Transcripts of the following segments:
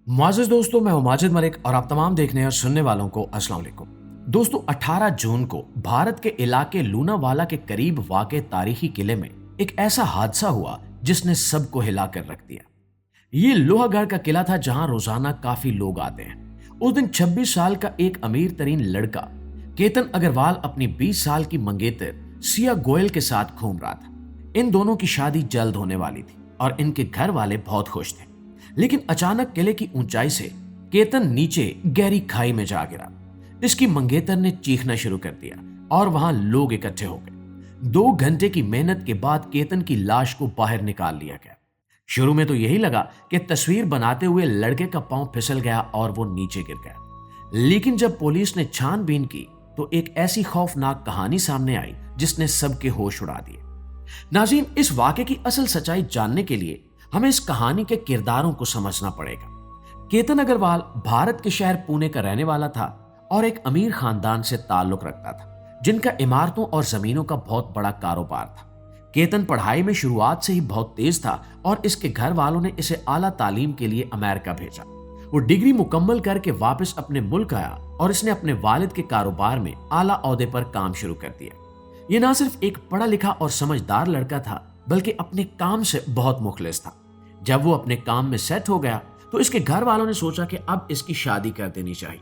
मुआज़िज़ दोस्तों, मैं हूं माजिद मलिक और आप तमाम देखने और सुनने वालों को अस्सलाम वालेकुम। दोस्तों, 18 जून को भारत के इलाके लूनावाला के करीब वाक़े तारीखी किले में एक ऐसा हादसा हुआ जिसने सबको हिला कर रख दिया। ये लोहागढ़ का किला था जहां रोजाना काफी लोग आते हैं। उस दिन 26 साल का एक अमीर तरीन लड़का केतन अग्रवाल अपनी 20 साल की मंगेतर सिया गोयल के साथ घूम रहा था। इन दोनों की शादी जल्द होने वाली थी और इनके घर वाले बहुत खुश थे। लेकिन अचानक किले की ऊंचाई से केतन नीचे गहरी खाई में जा गिरा। इसकी मंगेतर ने चीखना शुरू कर दिया और वहां लोग इकट्ठे हो गए। 2 घंटे की मेहनत के बाद केतन की लाश को बाहर निकाल लिया गया। शुरू में तो यही लगा कि तस्वीर बनाते हुए लड़के का पांव फिसल गया और वो नीचे गिर गया। लेकिन जब पुलिस ने छानबीन की तो एक ऐसी खौफनाक कहानी सामने आई जिसने सबके होश उड़ा दिए। नाज़रीन, इस वाक़े की असल सच्चाई जानने के लिए हमें इस कहानी के किरदारों को समझना पड़ेगा। केतन अग्रवाल भारत के शहर पुणे का रहने वाला था और एक अमीर खानदान से ताल्लुक रखता था जिनका इमारतों और जमीनों का बहुत बड़ा कारोबार था। केतन पढ़ाई में शुरुआत से ही बहुत तेज था और इसके घर वालों ने इसे आला तालीम के लिए अमेरिका भेजा। वो डिग्री मुकम्मल करके वापस अपने मुल्क आया और इसने अपने वालिद के कारोबार में आला ओहदे पर काम शुरू कर दिया। ये ना सिर्फ एक पढ़ा लिखा और समझदार लड़का था बल्कि अपने काम से बहुत मुखलिस था। जब वो अपने काम में सेट हो गया तो इसके घर वालों ने सोचा कि अब इसकी शादी कर देनी चाहिए।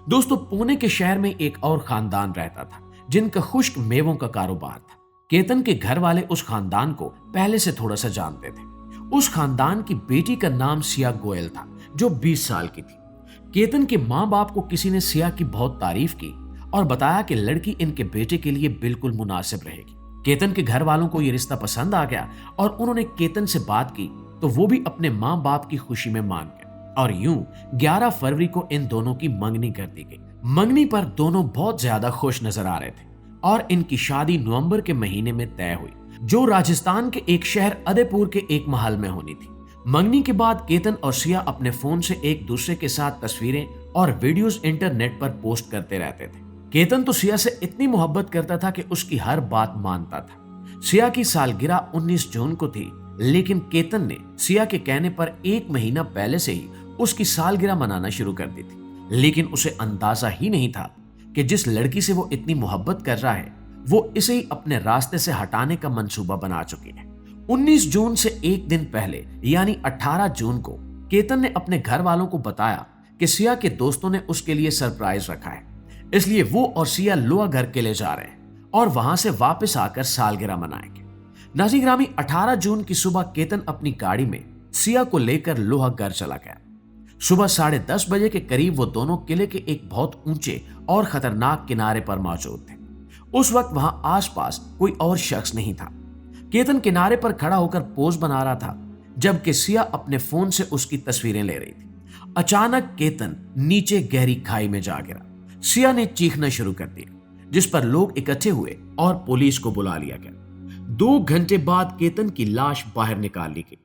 दोस्तों, पुणे के शहर में एक और खानदान रहता था जिनका खुश्क मेवों का कारोबार था। केतन के घर वाले उस खानदान को पहले से थोड़ा सा जानते थे। उस खानदान की बेटी का नाम सिया गोयल था जो 20 साल की थी। केतन के माँ बाप को किसी ने सिया की बहुत तारीफ की और बताया कि लड़की इनके बेटे के लिए बिल्कुल मुनासिब रहेगी। केतन के घर वालों को यह रिश्ता पसंद आ गया और उन्होंने केतन से बात की तो वो भी अपने माँ बाप की खुशी में मान गए और यूं 11 फरवरी को इन दोनों की मंगनी कर दी गई। मंगनी पर दोनों बहुत ज्यादा खुश नजर आ रहे थे और इनकी शादी नवंबर के महीने में तय हुई जो राजस्थान के एक शहर उदयपुर के एक महल में होनी थी। मंगनी के बाद केतन और सिया अपने फोन से एक दूसरे के साथ तस्वीरें और वीडियोस इंटरनेट पर पोस्ट करते रहते थे। केतन तो सिया से इतनी मोहब्बत करता था कि उसकी हर बात मानता था। सिया की सालगिरह 19 जून को थी, लेकिन केतन ने सिया के कहने पर 1 महीना पहले से ही उसकी सालगिरह मनाना शुरू कर दी थी। लेकिन उसे अंदाजा ही नहीं था कि जिस लड़की से वो इतनी मोहब्बत कर रहा है वो इसे ही अपने रास्ते से हटाने का मंसूबा बना चुकी है। 19 जून से एक दिन पहले यानी 18 जून को केतन ने अपने घर वालों को बताया कि सिया के दोस्तों ने उसके लिए सरप्राइज रखा है, इसलिए वो और सिया लोहागढ़ किले जा रहे हैं और वहां से वापस आकर सालगिरह मनाएंगे। नाज़रीन ग्रामी, 18 जून की सुबह केतन अपनी गाड़ी में सिया को लेकर लोहागढ़ चला गया। सुबह 10:30 बजे के करीब वो दोनों किले के एक बहुत ऊंचे और खतरनाक किनारे पर मौजूद थे। उस वक्त वहां आसपास कोई और शख्स नहीं था। केतन किनारे पर खड़ा होकर पोज बना रहा था जबकि सिया अपने फोन से उसकी तस्वीरें ले रही थी। अचानक केतन नीचे गहरी खाई में जा गिरा। सिया ने चीखना शुरू कर दिया जिस पर लोग इकट्ठे हुए और पुलिस को बुला लिया गया। 2 घंटे बाद केतन की लाश बाहर निकाल ली गई।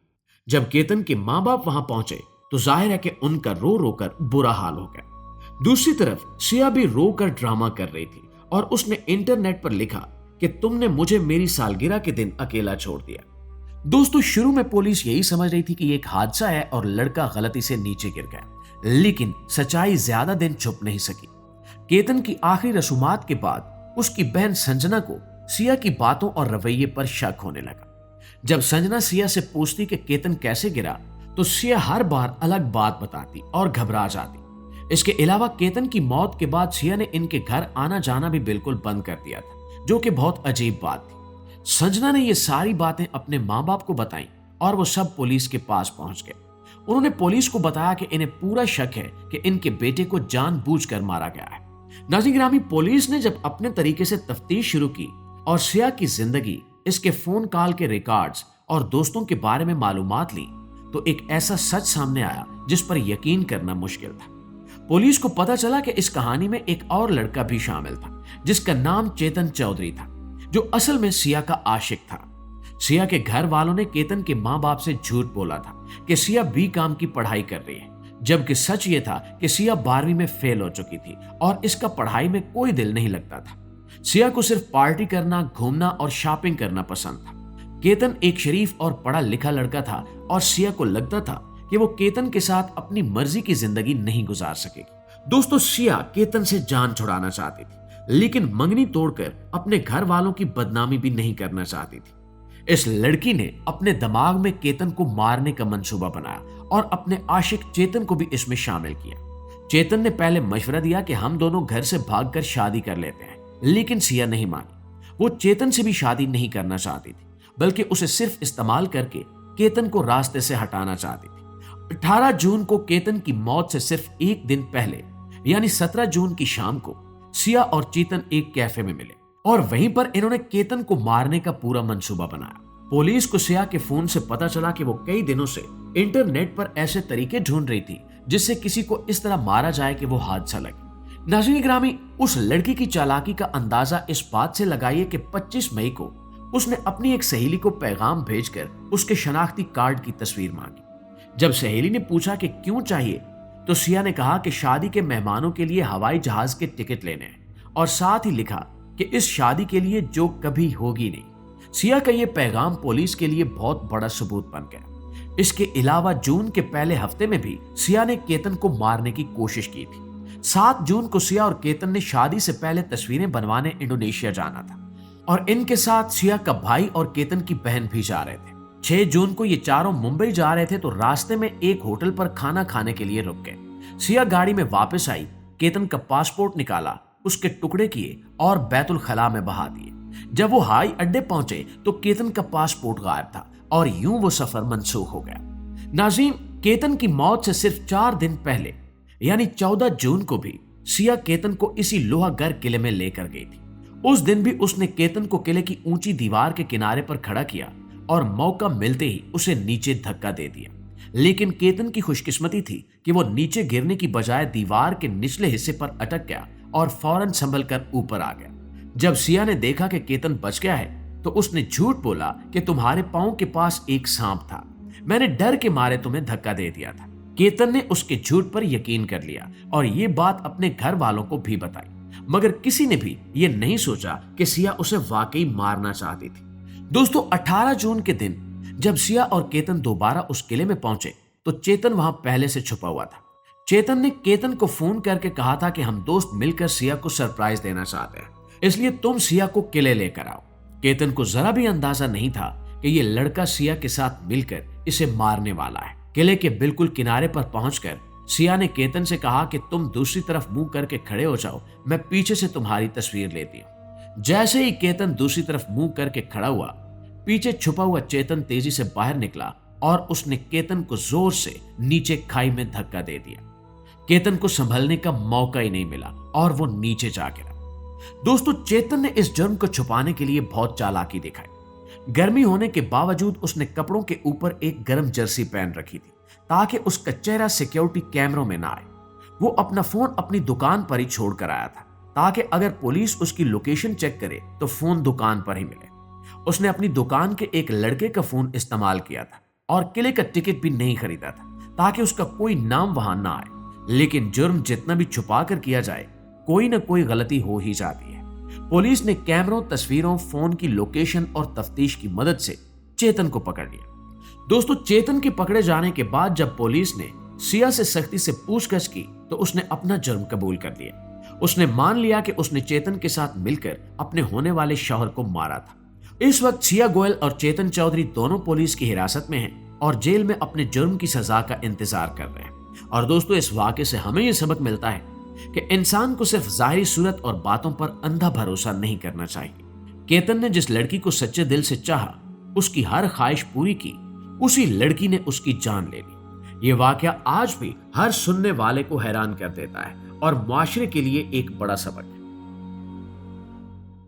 जब केतन के माँ बाप वहां पहुंचे तो जाहिर है कि उनका रो रो कर बुरा हाल हो गया। दूसरी तरफ सिया भी रो कर ड्रामा कर रही थी और उसने इंटरनेट पर लिखा कि तुमने मुझे मेरी सालगिरह के दिन अकेला छोड़ दिया। दोस्तों, शुरू में पुलिस यही समझ रही थी कि एक हादसा है और लड़का गलती से नीचे गिर गया, लेकिन सच्चाई ज्यादा दिन छुप नहीं सकी। केतन की आखिरी रसूमात के बाद उसकी बहन संजना को सिया की बातों और रवैये पर शक होने लगा। जब संजना सिया से पूछती कि केतन कैसे गिरा तो सिया हर बार अलग बात बताती और घबरा जाती। इसके अलावा केतन की मौत के बाद सिया ने इनके घर आना जाना भी बिल्कुल बंद कर दिया था, जो कि बहुत अजीब बात थी। संजना ने ये सारी बातें अपने माँ बाप को बताई और वो सब पुलिस के पास पहुंच गए। उन्होंने पुलिस को बताया कि इन्हें पूरा शक है कि इनके बेटे को जानबूझकर मारा गया है। नाज़रीन ग्रामी, पुलिस ने जब अपने तरीके से तफ्तीश शुरू की और सिया की जिंदगी, इसके फोन कॉल के रिकॉर्ड्स और दोस्तों के बारे में मालूमात ली तो एक ऐसा सच सामने आया जिस पर यकीन करना मुश्किल था। पुलिस को पता चला कि इस कहानी में एक और लड़का भी शामिल था जिसका नाम चेतन चौधरी था, जो असल में सिया का आशिक था। सिया के घर वालों ने केतन के माँ बाप से झूठ बोला था कि सिया B.Com की पढ़ाई कर रही है, जबकि सच ये था कि सिया 12वीं में फेल हो चुकी थी और इसका पढ़ाई में कोई दिल नहीं लगता था। सिया को सिर्फ पार्टी करना, घूमना और शॉपिंग करना पसंद था। केतन एक शरीफ और पढ़ा लिखा लड़का था और सिया को लगता था कि वो केतन के साथ अपनी मर्जी की जिंदगी नहीं गुजार सकेगी। दोस्तों, सिया केतन से जान छुड़ाना चाहती थी, लेकिन मंगनी तोड़कर अपने घर वालों की बदनामी भी नहीं करना चाहती थी। इस लड़की ने अपने दिमाग में केतन को मारने का मंसूबा बनाया और अपने आशिक चेतन को भी इसमें शामिल किया। चेतन ने पहले मशवरा दिया कि हम दोनों घर से भागकर शादी कर लेते हैं, लेकिन सिया नहीं मानी। वो चेतन से भी शादी नहीं करना चाहती थी, बल्कि उसे सिर्फ इस्तेमाल करके केतन को रास्ते से हटाना चाहती थी। 18 जून को केतन की मौत से सिर्फ एक दिन पहले यानी 17 जून की शाम को सिया और चेतन एक कैफे में मिले और वहीं पर इन्होंने केतन को मारने का पूरा मंसूबा बनाया। पुलिस को सिया के फोन से पता चला कि वो कई दिनों से इंटरनेट पर ऐसे तरीके ढूंढ रही थी जिससे किसी को इस तरह मारा जाए कि वो हादसा लगे। नाज़रीन ग्रामी, उस लड़की की चालाकी का अंदाजा इस बात से लगाइए कि 25 मई को उसने अपनी एक सहेली को पैगाम भेजकर उसके शनाख्ती कार्ड की तस्वीर मांगी। जब सहेली ने पूछा कि क्यों चाहिए, तो सिया ने कहा कि शादी के मेहमानों के लिए हवाई जहाज के टिकट लेने हैं और साथ ही लिखा कि इस शादी के लिए जो कभी होगी नहीं। सिया का यह पैगाम पुलिस के लिए बहुत बड़ा सबूत बन गया। इसके अलावा जून के पहले हफ्ते में भी सिया ने केतन को मारने की कोशिश की थी। 7 जून को सिया और केतन ने शादी से पहले तस्वीरें बनवाने इंडोनेशिया जाना था और इनके साथ सिया का भाई और केतन की बहन भी जा रहे थे। 6 जून को ये चारों मुंबई जा रहे थे तो रास्ते में एक होटल पर खाना खाने के लिए रुक गए। सिया गाड़ी में वापस आई, केतन का पासपोर्ट निकाला, उसके टुकड़े किए और बैतुल खला में बहा दिए। जब वो हवाई अड्डे पहुंचे तो केतन का पासपोर्ट गायब था और यूं वो सफर मंसूख हो गया। नाज़रीन, केतन की मौत से सिर्फ 4 दिन पहले यानी 14 जून को भी सिया केतन को इसी लोहागढ़ किले में लेकर गई थी। उस दिन भी उसने केतन को किले की ऊंची दीवार के किनारे पर खड़ा किया और मौका मिलते ही उसे नीचे धक्का दे दिया। लेकिन केतन की खुशकिस्मती थी कि वो नीचे गिरने की बजाय दीवार के निचले हिस्से पर अटक गया और फौरन संभल कर ऊपर आ गया। जब सिया ने देखा कि केतन बच गया है तो उसने झूठ बोला कि तुम्हारे पांव के पास एक सांप था, मैंने डर के मारे तुम्हें धक्का दे दिया था। केतन ने उसके झूठ पर यकीन कर लिया और ये बात अपने घर वालों को भी बताई, मगर किसी ने भी ये नहीं सोचा कि सिया उसे वाकई मारना चाहती थी। दोस्तों, 18 जून के दिन जब सिया और केतन दोबारा उस किले में पहुंचे तो चेतन वहां पहले से छुपा हुआ था। चेतन ने केतन को फोन करके कहा था कि हम दोस्त मिलकर सिया को सरप्राइज देना चाहते हैं, इसलिए तुम सिया को किले लेकर आओ। केतन को जरा भी अंदाजा नहीं था कि ये लड़का सिया के साथ मिलकर इसे मारने वाला है। किले के बिल्कुल किनारे पर पहुंचकर सिया ने केतन से कहा कि तुम दूसरी तरफ मुंह करके खड़े हो जाओ, मैं पीछे से तुम्हारी तस्वीर लेती हूं। जैसे ही केतन दूसरी तरफ मुंह करके खड़ा हुआ, पीछे छुपा हुआ चेतन तेजी से बाहर निकला और उसने केतन को जोर से नीचे खाई में धक्का दे दिया। केतन को संभलने का मौका ही नहीं मिला और वो नीचे जा गिरा। दोस्तों, चेतन ने इस जुर्म को छुपाने के लिए बहुत चालाकी दिखाई। गर्मी होने के बावजूद उसने कपड़ों के ऊपर एक गर्म जर्सी पहन रखी थी ताकि उसका चेहरा सिक्योरिटी कैमरों में ना आए। वो अपना फोन अपनी दुकान पर ही छोड़ कर आया था ताकि अगर पुलिस उसकी लोकेशन चेक करे तो फोन दुकान पर ही मिले। उसने अपनी दुकान के एक लड़के का फोन इस्तेमाल किया था और किले का टिकट भी नहीं खरीदा था ताकि उसका कोई नाम वहां ना आए। लेकिन जुर्म जितना भी छुपा कर किया जाए, कोई ना कोई गलती हो ही जाती है। पुलिस ने कैमरों, तस्वीरों, फोन की लोकेशन और तफ्तीश की मदद से चेतन को पकड़ लिया। दोस्तों, चेतन के पकड़े जाने के बाद जब पुलिस ने सिया से सख्ती से पूछताछ की तो उसने अपना जुर्म कबूल कर लिया। उसने मान लिया कि उसने चेतन के साथ मिलकर अपने होने वाले शौहर को मारा था। इस वक्त सिया गोयल और चेतन चौधरी दोनों पुलिस की हिरासत में हैं और जेल में अपने जुर्म की सजा का इंतजार कर रहे हैं। और दोस्तों, इस वाक़े से हमें यह सबक मिलता है कि इंसान को सिर्फ जाहिरी सूरत और बातों पर अंधा भरोसा नहीं करना चाहिए। केतन ने जिस लड़की को सच्चे दिल से चाहा, उसकी हर ख्वाहिश पूरी की, उसी लड़की ने उसकी जान ले ली। ये वाकया आज भी हर सुनने वाले को हैरान कर देता है और मुआशरे के लिए एक बड़ा सबक है।